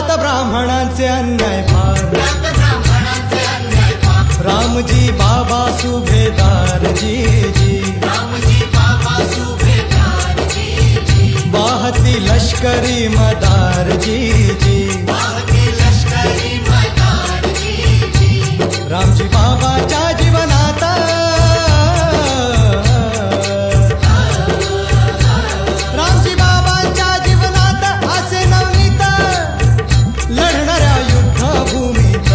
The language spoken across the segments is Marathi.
त्यात ब्राह्मणांचे अन्याय फार, रामजी बाबा सुभेदार जी जी, वाहती लष्करी मदार जी जी, रामजी बाबाच्या जीवनात रामजी बाबांच्या जीवनात असे नवनीत लढणाऱ्या युद्धभूमीत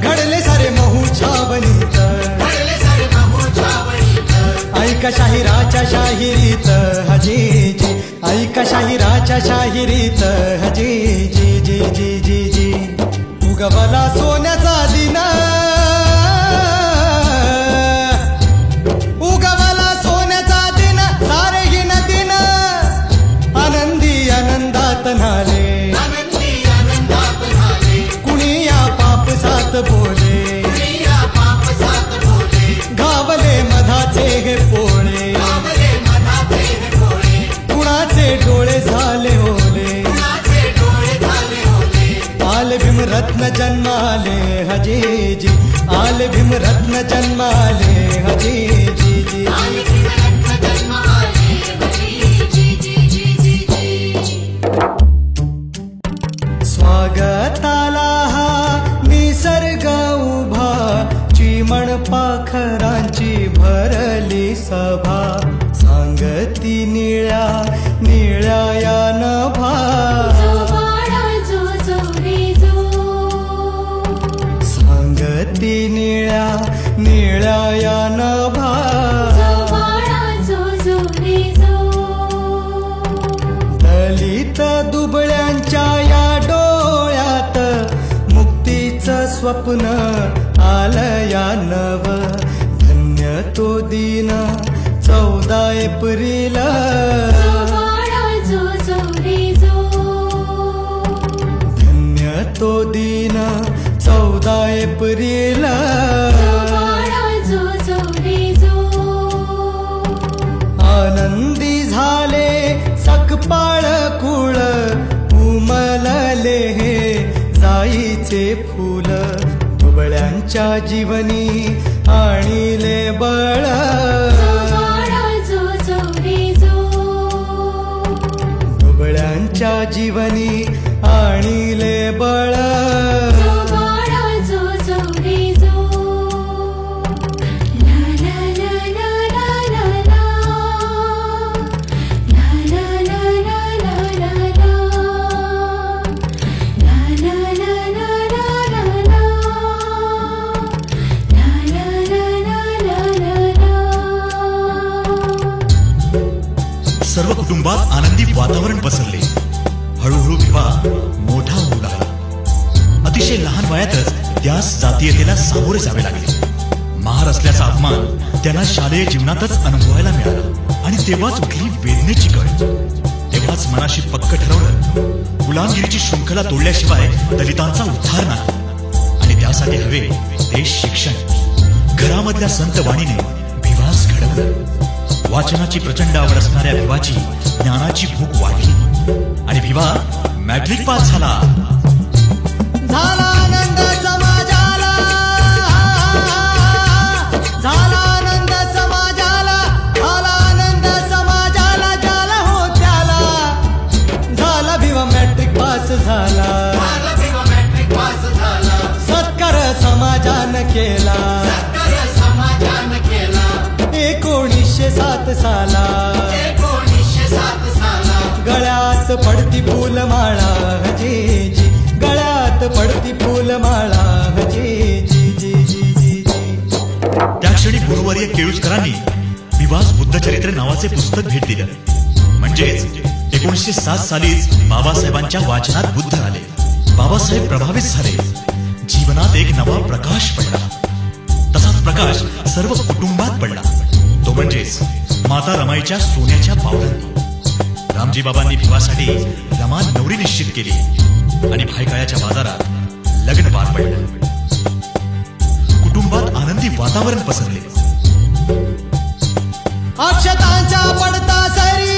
घडले सारे महू छावणीत, ऐका शाहिराच्या शाहिरीत हजी जी, ऐका शाहिराच्या शाहिरीत हजी जी जी जी जी जी, उगवला सोन्याचा दिन, उगवला सोन्याचा दिन, सारे हिन दिन आनंदी आनंदात न्हाले, कुणी या पापसात बोले, घावले मधाचे हे पोळे, कुणाचे डोळे झाले ओले, आले भीम रत्न जन्माले हजी जी, आले भीम रत्न जन्माले हजी जी जी, स्वागताला हा निसर्ग उभा, चिमण पाखरांची भरली सभा, सांगती निळ्या निळ्या या नभा, सांगती निळ्या निळ्या या नभा, दलित दुबळ्यांच्या या डोळ्यात मुक्तीचं स्वप्न आलं या नव, धन्य तो दिन 14 एप्रिल, धन्य तो दिन 14 एप्रिल, आनंदी झाले सकपाळ कुळ, उमलले हे जाईचे फूल, दुबळ्यांच्या जीवनी आणिले बळ, दुबळ्यांच्या जीवनी आणिले बळ, सर्व कुटुंबात आनंदी वातावरण पसरले. हळूहळू विवाह मोठा होऊ लागला. अतिशय लहान वयातच त्यास जातीयतेला सामोरे जावे लागले. महार असल्याचा अपमान त्यांना शालेय जीवनातच अनुभवायला मिळाला आणि तेव्हाच उठली वेदनेची कळ. तेव्हाच मनाशी पक्क ठरवलं, गुलामगिरीची शृंखला तोडल्याशिवाय दलितांचा उद्धार नाही आणि त्यासाठी हवे ते शिक्षण. घरामधल्या संत वाणीने भिवास घडवलं. वाचनाची प्रचंड आवड असणाऱ्या भिवाची ज्ञानाची भूक वाढली आणि भिवा मॅट्रिक पास झाला. आनंद समाजाला, झाला आनंद समाजाला, झाला आनंद समाजाला, ज्याला हो त्याला झाला भिवा मॅट्रिक पास झाला. सत्कार समाजानं केला 1907 साला. गळ्यात पडती फुलमाळा जी जी, गळ्यात पडती फुलमाळा जी जी जी जी जी. त्या क्षणी गुरुवर्य केळुसकरांनी विवास बुद्धचरित्र नावाचे पुस्तक भेट दिलं. म्हणजेच 1907 सालीच बाबासाहेबांच्या वाचनात बुद्ध आले. बाबासाहेब प्रभावित झाले. जीवनात एक नवा प्रकाश पडला. तसाच प्रकाश सर्व कुटुंबात पडला. तो म्हणजेच माता रमाईच्या सोन्याच्या पावलांनी. रामजी बाबांनी भिवासाठी रमा नवरी निश्चित केली आणि भायकाळ्याच्या बाजारात लग्न पार पडलं. कुटुंबात आनंदी वातावरण पसरले. अक्षतांच्या पडता सरी,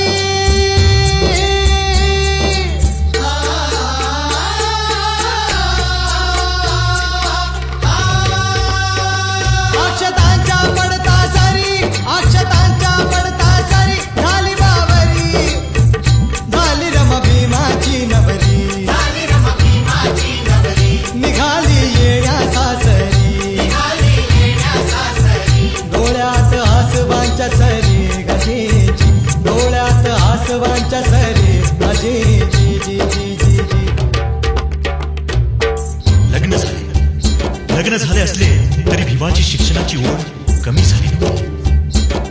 झाले असले तरी भिवाची शिक्षणाची ओढ कमी झाली नव्हती.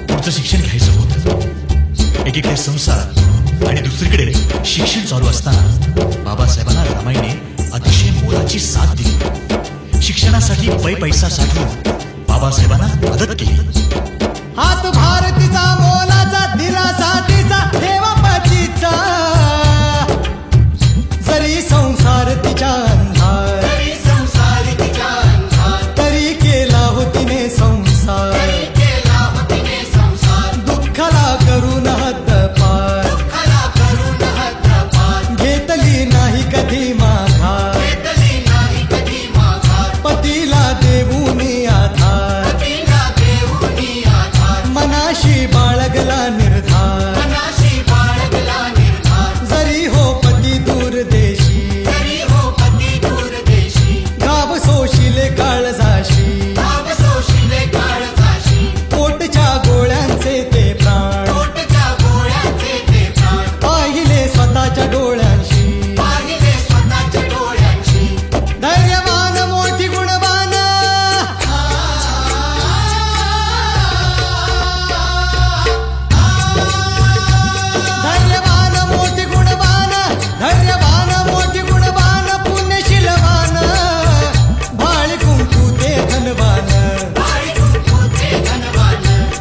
पुढचं शिक्षण घ्यायचं होतं. एकीकडे संसार आणि दुसरीकडे शिक्षण चालू असताना बाबासाहेबांना रमाईने अतिशय मोलाची साथ दिली. शिक्षणासाठी पैसा साठवून बाबासाहेबांना मदत केली. हात भारतीचा मोलाचा दिलासा तिचा ठेवा पतीचा, जरी संसार तिच्या अंधार तरी केला हो तिने संसार. दुःखाला करून हद्दपार घेतली नाही कधी माघार. पतीला देऊन आधार मनाशी बाळगला निर्धार. जरी हो पती दूर देशी गाव सोशिले काळजाशी. पोटच्या गोळ्यांचे ते प्राण पाहिले स्वतःच्या डोळ्यांशी. धैर्यवान मोठी गुणवान धैर्यवान मोठी गुणवान धैर्यवान मोठी गुणवान पुण्यशीलवान भाळी कुंकू ते धनवान.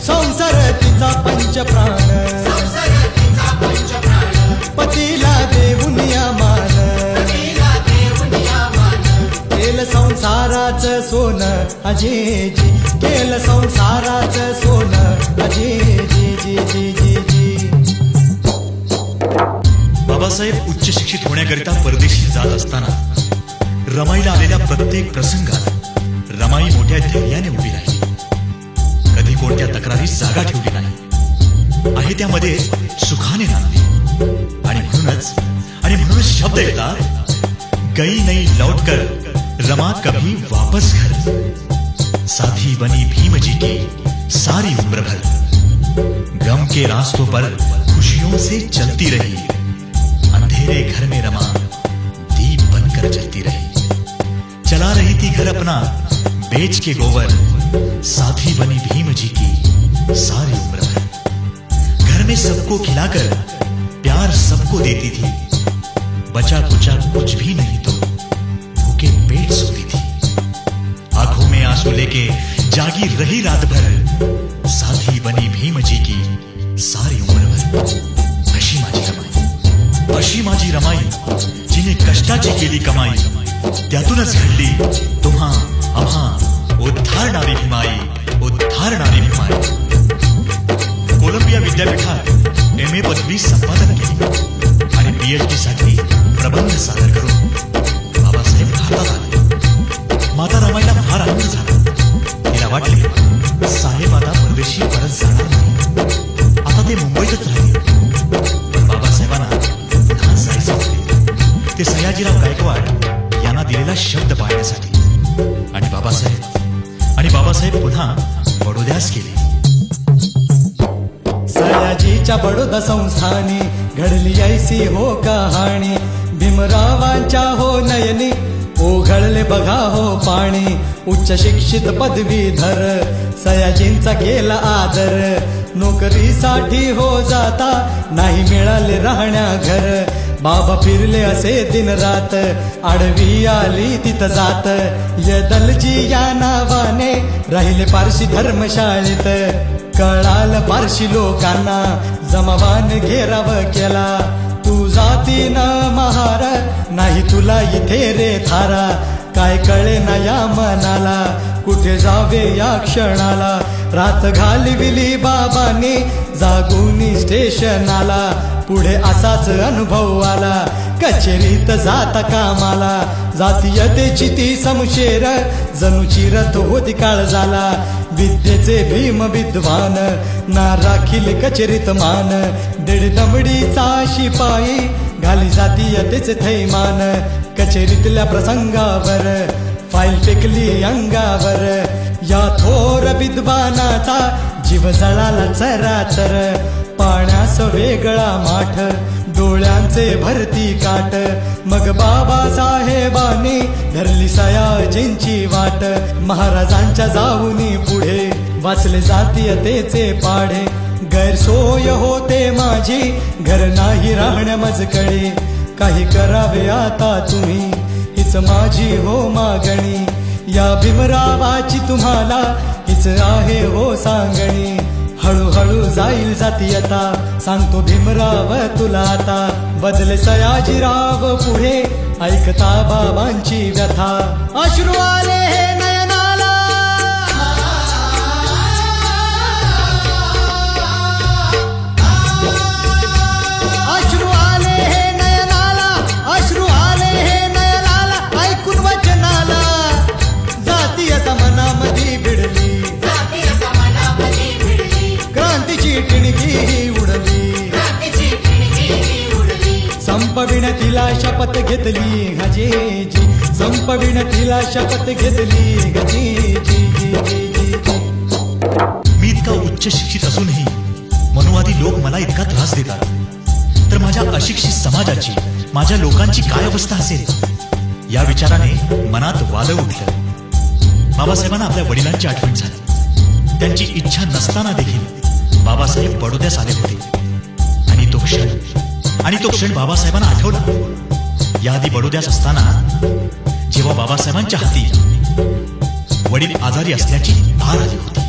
संसार तिचा पंचप्राण पतीला देऊन मान. केलं संसाराचं सोनं अजेजी केलं संसाराचं सोनं अजेजी जी जी जी जी. बाबासाहेब उच्च शिक्षित होण्याकरिता परदेशी जात असताना रमाईला आलेल्या प्रत्येक प्रसंगात रमाई मोठ्या धैर्याने उभी राहिली. कधी कोणत्या तक्रारीस जागा ठेवली नाही. आहे त्यामध्ये सुखाने नांदली. आणि म्हणूनच शब्द येतात, गई नहीं लौटकर रमा कभी वापस घर. साथी बनी भीम जी की सारी उम्र भर. गम के रास्तों पर खुशियों से चलती रही. अंधेरे घर में रमा दीप बनकर जलती रही. चला रही थी घर अपना बेच के गोबर. साथी बनी भीम जी की सारी उम्र भर. घर में सबको खिलाकर प्यार सबको देती थी. बचा कुचा कुछ भी नहीं तो भूखे पेट सोती थी. आंखों में आंसू लेके जागी रही रात भर. साथी बनी भीम जी की सारी उम्र भर. अशी माझी रमाई जिने कष्टाची केली कमाई. त्यातूनच घडली तुम्हा आम्हा उद्धारणारी भीमाई. उद्धारणारी भीमाई. कोलंबिया विद्यापीठात MA पदवी संपादन केली आणि PhD साठी प्रबंध सादर करून बाबासाहेब भारतात आले. माता रमाईला फार आनंद झाला. तिला वाटले साहेब आता परदेशी परत जाणार नाही. आता ते मुंबईतच राहिले. पण बाबासाहेबांना पुन्हा जायचे होते. ते सयाजीराव गायकवाड यांना दिलेला शब्द पाळण्यासाठी. आणि बाबासाहेब पुन्हा बडोद्यास गेले. सयाजीच्या बडोदा संस्थानी घडली ऐसी हो कहाणी. भीमरावांच्या हो नयनी ओघळले बघा हो पाणी. उच्च शिक्षित पदवीधर सयाजींचा केला आदर. नोकरीसाठी हो जाता नाही मिळाले राहण्या घर. बाबा फिरले असे दिन रात आडवी आली तिथं जात. यदलजी या नावाने राहिले पारशी धर्मशाळेत. कळाल पारशी लोकांना जमावान घेराव केला. तू जाती न महार नाही तुला इथे रे थारा. काय कळे ना या मनाला कुठे जावे या क्षणाला. रात घालविली बाबांनी जागुनी स्टेशनाला. पुढे असाच अनुभव आला कचेरीत जाता कामाला. जातीयतेची ती समशेर जणू चिरत होती काळ झाला. विद्येचे भीम विद्वान ना राखील कचेरीत मान. दीड दमडीचा शिपाई घाली जातीयतेचे थैमान. कचेरीतल्या प्रसंगावर फाईल फेकली अंगावर. या थोर विद्वानाचा जीव जळाला चराचर. पाण्यास वेगळा माठ डोळ्यांचे भरती काट. मग बाबासाहेबांनी धरली सयाजींची वाट. महाराजांच्या जाऊनी पुढे वाचले जातीयतेचे पाढे. गैरसोय होते माझी घर नाही राहण्या मजकडे. काही करावे आता तुम्ही हीच माझी हो मागणी. या भीमरावाची तुम्हाला हीच आहे हो सांगणी. हळूहळू जाईल जातीयता सांगतो भीमराव तुला आता. बदले सयाजीराव पुढे ऐकता बाबांची व्यथा. अश्रू आले हे नयनाला, अश्रू आले हे नयनाला, अश्रू आले हे नयनाला. ऐकून वचनाला जातीयता मनामध्ये भिडली. क्रांतीची टिणगी उडली. संपविणतीला शपथ घेतली गजेजी. संपविणतीला शपथ घेतली गजेजी. मी इतका उच्च शिक्षित असूनही मनुवादी लोक मला इतका त्रास देतात, तर माझ्या अशिक्षित समाजाची, माझ्या लोकांची काय अवस्था असेल या विचाराने मनात वादळ उठलं. बाबासाहेबांना आपल्या वडिलांची आठवण झाली. त्यांची इच्छा नसताना देखील बाबासाहेब बडोद्यास आले होते. आणि तो क्षण बाबासाहेबांना आठवला. याआधी बडोद्यास असताना जेव्हा बाबासाहेबांच्या हाती वडील आजारी असल्याची धार आली होती.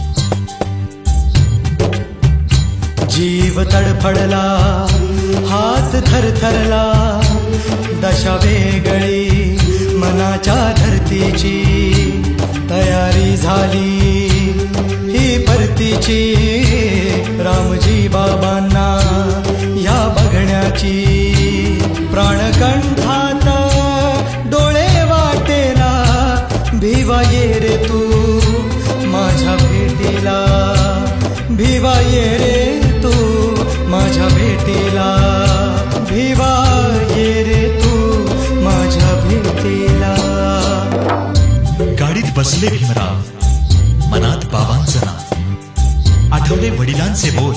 जीव तडफडला, हात थरथरला. दशा वेगळी मनाच्या धरतीची. तयारी झाली ही परतीची. रामजी बाबांना या बघण्याची. प्राणकंठात डोळे वाटेला. भिवा ये रे तू माझ्या भेटीला. भिवा ये रे तू माझ्या भेटीला. भिवा ये रे तू माझ्या भेटीला. गाडीत बसले भीमराव, मनात बाबांचं नाव. आठवले वडिलांचे बोल,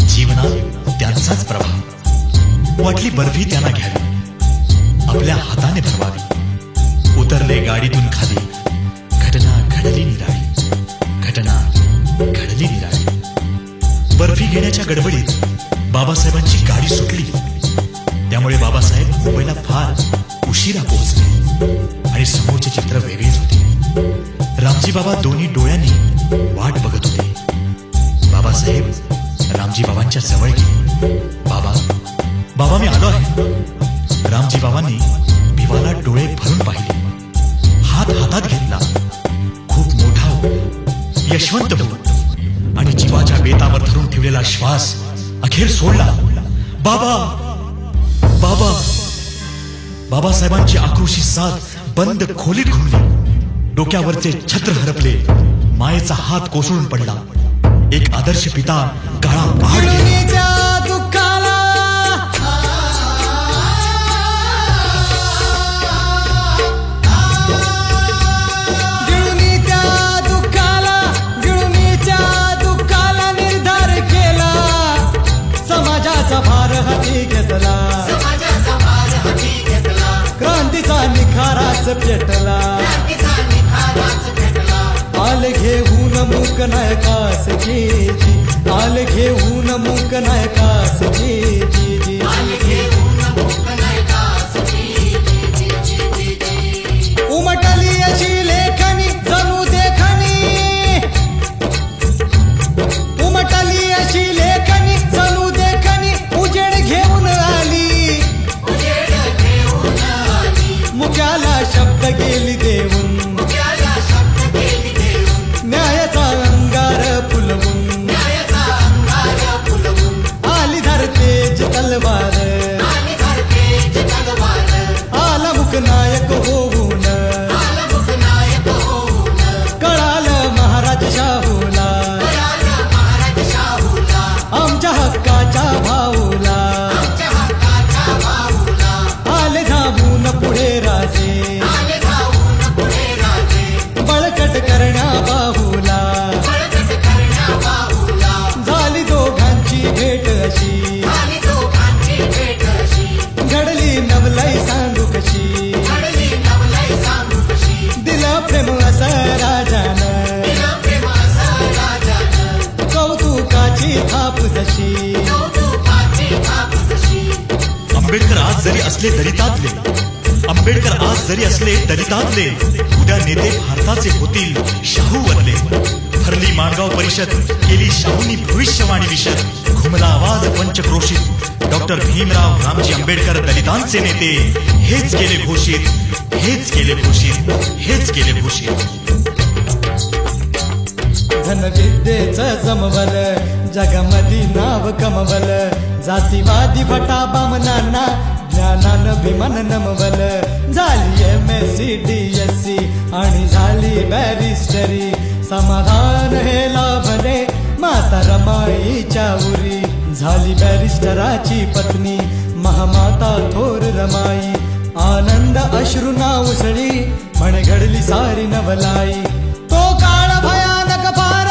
जीवनात त्यांचाच प्रभाव. वाटली बर्फी त्यांना घ्यावी, आपल्या हाताने भरवावी. उतरले गाडीतून खाली. घटना घडली निराळी. घटना घडली निराळी. बर्फी घेण्याच्या गडबडीत बाबासाहेबांची गाडी सुटली. त्यामुळे बाबासाहेब मुंबईला फार उशिरा पोहोचले आणि समोरचे चित्र वेगळेच होते. रामजी बाबा दोन्ही डोळ्यांनी वाट बघत होते. बाबासाहेब रामजी बाबांच्या जवळ गेले. बाबा मी आलो आहे. रामजी बाबांनी भिवाला डोळे भरून पाहिले. हात हातात घेतला. खूप मोठा हो, यशवंत हो, आणि जीवाच्या बेतावर धरून ठेवलेला श्वास अखेर सोडला. बाबा बाबा. बाबासाहेबांची आक्रोशी साथ बंद खोलीत घुमली. डोक्यावरचे छत्र हरपले. मायेचा हात कोसळून पडला. एक आदर्श पिता काळा पहाड गेला. दुःखाला गिळूनीच्या दुःखाला, गिळूनीच्या दुःखाला निर्धार केला. समाजाचा भार हाती घेतला. क्रांतीचा निखाराच पेटला. आल घेऊन मूक नायकास जी. आल घेऊन मूक नायकास जी. उमटली अशी लेखनी जणू देखणी. उमटली अशी लेखनी जणू देखणी. उजेड घेऊन आली. मुक्याला शब्द गेली देऊन. न्यायाचा अंगार फुलवून. आली धरतेज तलवार. आला मुख नायक होऊन. कळालं महाराज शाहूला. आमच्या हक्काच्या भाऊला. आले धावून पुढे राजे. बळकट करण्या बाहूला. झाली दोघांची भेट अशी. घडली नवलाई सांगू कशी. दिला प्रेम असं असले दलितातले, आंबेडकर आज जरी असले दलितातले, उद्या नेते भारताचे होतील शाहू वरले. भरली माणगाव परिषद, केली शाहूंनी भविष्यवाणी विशद. घुमला आवाज पंचक्रोशीत, डॉक्टर भीमराव रामजी आंबेडकर दलितांचे नेते. हेच केले घोषित, हेच केले घोषित, हेच केले घोषित. धनविद्येच जमवल, जगामधी नाव कमवल. जातीवादी भटा बामनांना ज्ञानानं भीमन नमवल. झाली MSc DSc आणि झाली बॅरिस्टरी. समाधान हे लाभले माता रमाईच्या उरी. झाली बॅरिस्टराची पत्नी महामाता थोर रमाई. आनंद अश्रुना उसळी म्हणे घडली सारी नवलाई. तो काळ भयानक फार,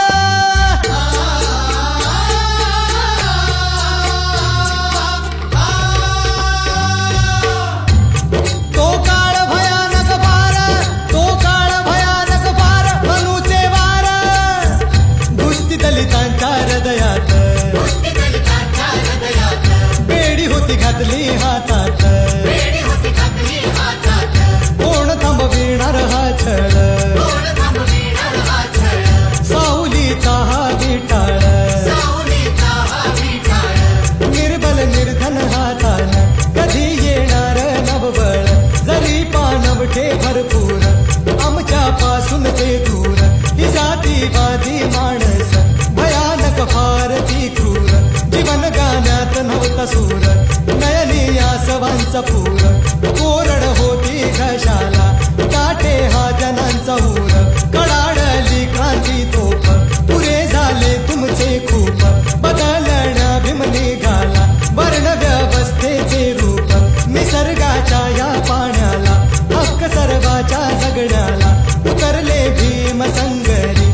तो काळ भयानक फार, तो काळ भयानक फार. मनूचे वार घुसती दलितांच्या हृदयात, बेडी होती घातली हातात. कोण थांबविणार हा छळ, सावलीचा हा विटाळ. निर्बल निर्धन हातान कधी येणार नवबळ. जरी पानवठे भरपूर आमच्या पासून ते दूर. ही जातीवादी माणस भयानक फार ती क्रूर. जीवन गाण्यात नव्हता सूर, नयनी आसवांचा पूर. कोरड होती घशाला, काठे हा जनांचा ऊर. कडाडली क्रांती तोफ, पुरे झाले तुमचे खूप. बदलण्या भीम निघाला, वर्ण व्यवस्थेचे रूप. निसर्गाच्या या पाण्याला, हक्क सर्वाच्या जगण्याला. उतरले भीम संगरी,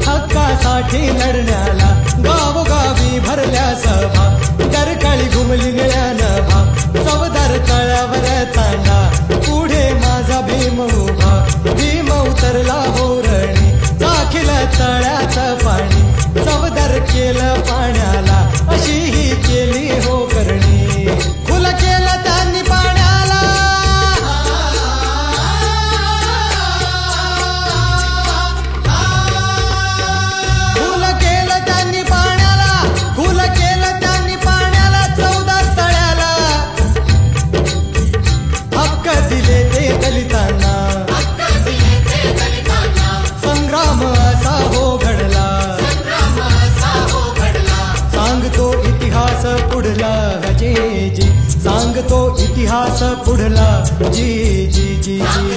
हक्कासाठी लढण्याला. गावोगावी भरल्या सभा, दरकाळी घुमली निळ्या नभा. चवदार तळ्यावर तांडा, पुढे माझा भीम उभा. भीम उतरला होरणी, चाखील तळ्यात पाणी. चवदार केलं पाण्याला, अशी ही केली हो करणी. खुल केलं त्यांनी पाण्याला, खुल केलं त्यांनी पाण्याला, खुल केलं त्यांनी पाण्याला. चवदार तळ्याला हक्क दिले ते दलितांना. संग्राम असा हो घडला, सांगतो इतिहास पुढला जी जी. सांगतो इतिहास पुढला जी जी जी जी.